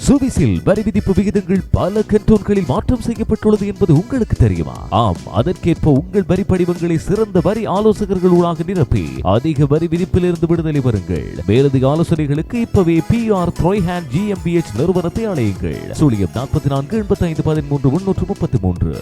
சுவிஸில் வரி விதிப்பு விகிதங்கள் பல கண்டோன்களில் மாற்றம் செய்யப்பட்டுள்ளது என்பது உங்களுக்கு தெரியுமா? ஆம், அதற்கேற்ப உங்கள் வரி படிவங்களை சிறந்த வரி ஆலோசகர்களாக நிரப்பி அதிக வரி விதிப்பிலிருந்து விடுதலை பெறுங்கள். மேலதிக ஆலோசனைகளுக்கு இப்பவே PR த்ரோய்ஹேண்ட் GmbH நிறுவனத்தை அழையுங்கள். 44 85 13 133.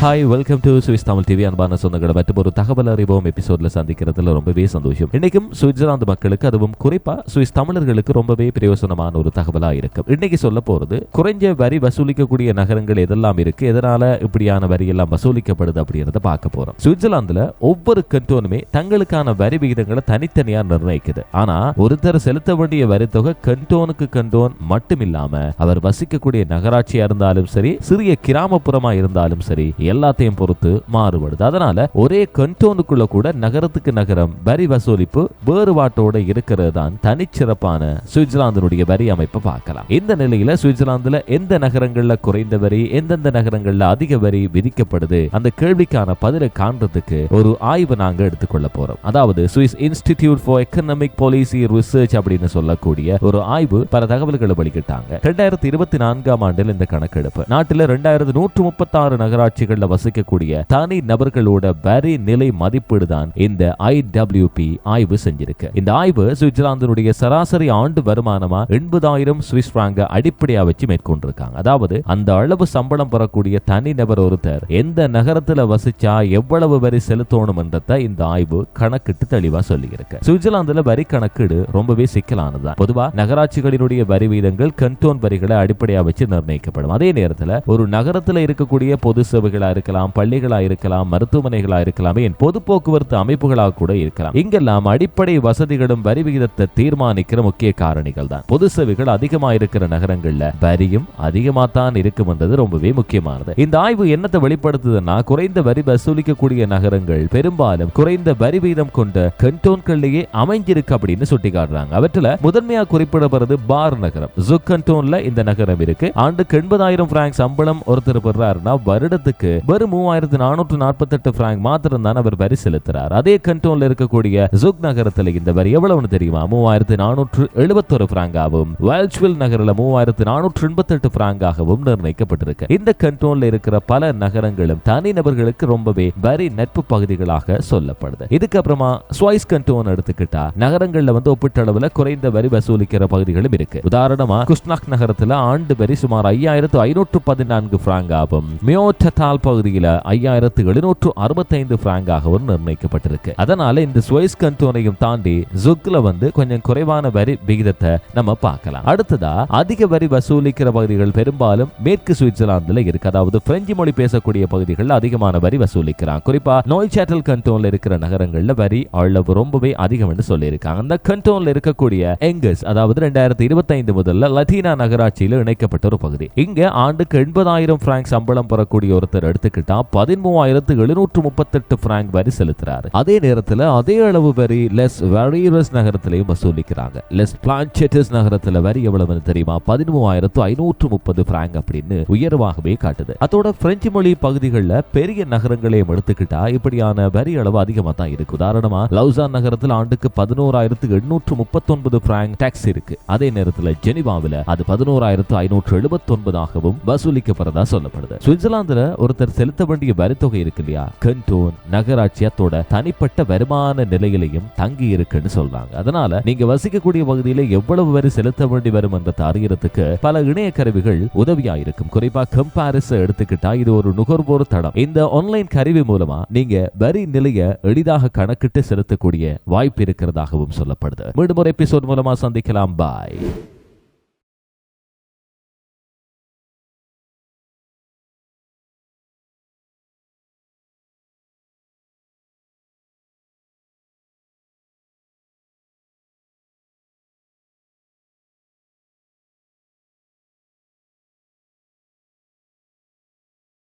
Hi, welcome to Swiss Tamil TV. அன்பான சொந்தங்களை மற்றும் ஒரு தகவல் அறிவோம் எபிசோட்ல சந்திக்கிறதுல ரொம்பவே சந்தோஷம். இன்னைக்கும் சுவிட்சர்லாந்து மக்களுக்கு, அதுவும் குறிப்பா சுவிஸ் தமிழர்களுக்கு ரொம்பவே பிரயோசனமான ஒரு தகவலா இருக்கும். இன்னைக்கு சொல்ல போறது குறைஞ்ச வரி வசூலிக்கக்கூடிய நகரங்கள் எதெல்லாம் இருக்கு, எதனால இப்படியான வரி எல்லாம் வசூலிக்கப்படுது அப்படின்றத பார்க்க போறோம். சுவிட்சர்லாந்துல ஒவ்வொரு கண்டோனுமே தங்களுக்கான வரி விகிதங்களை தனித்தனியா நிர்ணயிக்குது. ஆனா ஒருத்தர் செலுத்த வேண்டிய வரி தொகை கண்டோனுக்கு கண்டோன் மட்டும் இல்லாம அவர் வசிக்கக்கூடிய நகராட்சியா இருந்தாலும் சரி, சிறிய கிராமப்புறமா இருந்தாலும் சரி, எல்லாத்தையும் பொறுத்து மாறுபடுது. அதனால ஒரே கண்டோனுக்குள்ள கூட நகரத்துக்கு நகரம் வரி வசூலிப்பு வேறுபாட்டோட இருக்கிறது தான் தனிச்சிறப்பான சுவிட்சர்லாந்தினுடைய வரி அமைப்பை பார்க்கலாம். இந்த நிலையில சுவிட்சர்லாந்துல எந்த நகரங்கள்ல குறைந்த வரி, எந்தெந்த நகரங்கள்ல அதிக வரி விதிக்கப்படுது, அந்த கேள்விக்கான பதிலை காண்றதுக்கு ஒரு ஆய்வு நாங்க எடுத்துக்கொள்ள போறோம். அதாவது Swiss institute for economic policy research அப்படின்னு சொல்லக்கூடிய ஒரு ஆய்வு பல தகவல்களை வெளியிட்டாங்க. 2024ஆம் ஆண்டில் இந்த கணக்கெடுப்பு நாட்டில் 2136 நகராட்சிகள் வசிக்கக்கூடிய தனி நபர்களோட வரி நிலை மதிப்பீடு தான் இந்த IWP ஆய்வு செஞ்சிருக்கு. இந்த ஆய்வு சுவிட்சர்லாந்தினுடைய சராசரி ஆண்டு வருமானமா 80,000 சுவிஸ் பிராங்க அடிப்படையா வச்சு மேற்கொண்டிருக்காங்க. அதாவது அந்த அளவு சம்பளம் பெறக்கூடிய தனி நபர் ஒருத்தர் எந்த நகரத்துல வசிச்சா எவ்வளவு வரி செலுத்தணும் என்றதை இந்த ஆய்வு கணக்கிட்டு தெளிவா சொல்லி இருக்கு. சுவிட்சர்லாந்துல வரி கணக்கீடு ரொம்பவே சிக்கலானதுதான். பொதுவா நகராட்சிகளினுடைய வரி வீதங்கள் கண்டோன் வரிகளை அடிப்படையா வச்சு நிர்ணயிக்கப்படும். அதே நேரத்தில் ஒரு நகரத்துல இருக்கக்கூடிய பொது சேவைகளா இருக்கலாம், பள்ளிகளா இருக்கலாம், மருத்துவமனைகளா இருக்கலாம், பொது போக்குவரத்து அமைப்புகளாக கூட இருக்கலாம். இங்கெல்லாம் அடிப்படை வசதிகளும் வரி விகிதத்தை தீர்மானிக்கிற முக்கிய காரணிகள் தான். பொது சேவைகள் அதிகமா இருக்கிற நகரங்கள்ல வரியும் அதிகமா தான் இருக்கும் என்றது ரொம்பவே முக்கியமானது. இந்த ஆய்வு என்னத்தை வெளிப்படுத்துதுன்னா, குறைந்த வரி வசூலிக்கக்கூடிய நகரங்கள் பெரும்பாலும் குறைந்த வரி விகிதம் கொண்ட கண்டோன்களிலேயே அமைஞ்சிருக்கு அப்படின்னு சுட்டிக்காட்டுறாங்க. அவற்றில் முதன்மையா குறிப்பிடப்படுறது பார் நகரம். ஜுக் கண்டோன்ல இந்த நகரம் இருக்கு. ஆண்டுக்கு 80,000 பிராங்க் சம்பளம் ஒருத்தர் பெறாருன்னா வருடத்துக்கு வெறும் 3,448 பிராங்க் மாத்திரம் தான் அவர் வரி செலுத்துறார். அதே கண்டோன்ல இருக்கக்கூடிய ஜுக் நகரத்தில் இந்த வரி எவ்வளவுன்னு தெரியுமா? 3,471 பிராங்காகவும், வெல்ச்வில் நகரில் 3,488 பிராங்காகவும் நிர்ணயிக்கப்பட்டிருக்கு. இந்த கண்டோன்ல இருக்கிற பல நகரங்களும் தனி நபர்களுக்கு ரொம்பவே வரி நட்பு பகுதிகளாக சொல்லப்படுது. இதுக்கப்புறமா ஸ்வைஸ் கண்டோன் எடுத்துக்கிட்டா நகரங்கள்ல ஒப்பீட்டளவுல குறைந்த வரி வசூலிக்கிற பகுதிகளும் இருக்கு. உதாரணமா குஸ்னாக் நகரத்துல ஆண்டு வரி சுமார் 5,514 பிராங்காகவும், மியோட்டதால் பகுதியில 5,765 பிராங்காகவும் நிர்ணயிக்கப்பட்டிருக்கு. அதனால இந்த ஸ்வைஸ் கண்டோனையும் தாண்டி ஜுக்ல கொஞ்சம் குறைவான வரி விகிதத்தை நம்ம பார்க்கலாம். அடுத்ததா அதிக வரி வசூலிக்கிற பகுதிகள் பெரும்பாலும் மேற்கு சுவிட்சர்லாந்துல இருக்கு. அதாவது பிரெஞ்சு மொழி பேசக்கூடிய பகுதிகள் அதிகமான வரி வசூலிக்கிறாங்க. குறிப்பா நோய்சாட்டல் கண்டோன்ல இருக்கிற நகரங்கள்ல வரி அளவு ரொம்பவே அதிகம் என்று சொல்லியிருக்காங்க. அந்த கண்டோன்ல இருக்கக்கூடிய எங்கஸ், அதாவது 2025 முதல்ல லத்தீனா நகராட்சியில இணைக்கப்பட்ட ஒரு பகுதி. இங்க ஆண்டுக்கு 80,000 பிராங்க் சம்பளம் பெறக்கூடிய ஒருத்தர் எடுத்துக்கிட்டா 13,738 பிராங்க் வரி செலுத்துறாரு. அதே நேரத்தில் அதே அளவு வரி லெஸ் வெரீரஸ் நகரத்திலையும் வசூலிக்கிறாங்க. லெஸ் பிளான்செட்டஸ் நகரத்துல வரி எவ்வளவு தெரியுமா? 13,530 பிராங்க் அப்படின்னு உயர்வாகவே காட்டுது. அதோட பிரெஞ்சு மொழி பகுதிகளில் பெரிய நகரங்களையும் எடுத்துக்கிட்டா இப்படியான வரி அளவு அதிகமா தான் இருக்கு. உதாரணமா லவுசான் நகரத்தில் ஆண்டுக்கு 11,839 பிராங்க் டாக்ஸ் இருக்கு. அதே நேரத்தில் ஜெனிவாவில் அது 11,579 வசூலிக்கப்படுறதா சொல்லப்படுது. சுவிட்சர்லாந்துல ஒருத்தர் செலுத்த வேண்டிய வரி தொகை இருக்கு இல்லையா, கண்டோன் நகராட்சியத்தோட தனிப்பட்ட வருமான நிலையிலையும் தங்கி இருக்குன்னு சொல்றாங்க. அதனால நீங்க வசிக்கக்கூடிய பகுதியில எவ்வளவு வரி செலுத்த வேண்டி வரும் என்ற அறியறதுக்கு பல இணைய கருவிகள் உதவியா இருக்கும். குறிப்பா கம்பாரிஸ் எடுத்துக்கிட்டா இது ஒரு நுகர்வோர் தடம். இந்த ஆன்லைன் கருவி மூலமா நீங்க வரி நிலையை எளிதாக கணக்கிட்டு செலுத்தக்கூடிய வாய்ப்பு இருக்கிறதாகவும் சொல்லப்படுது. மீண்டும் ஒரு எபிசோட் மூலமா சந்திக்கலாம். பாய்.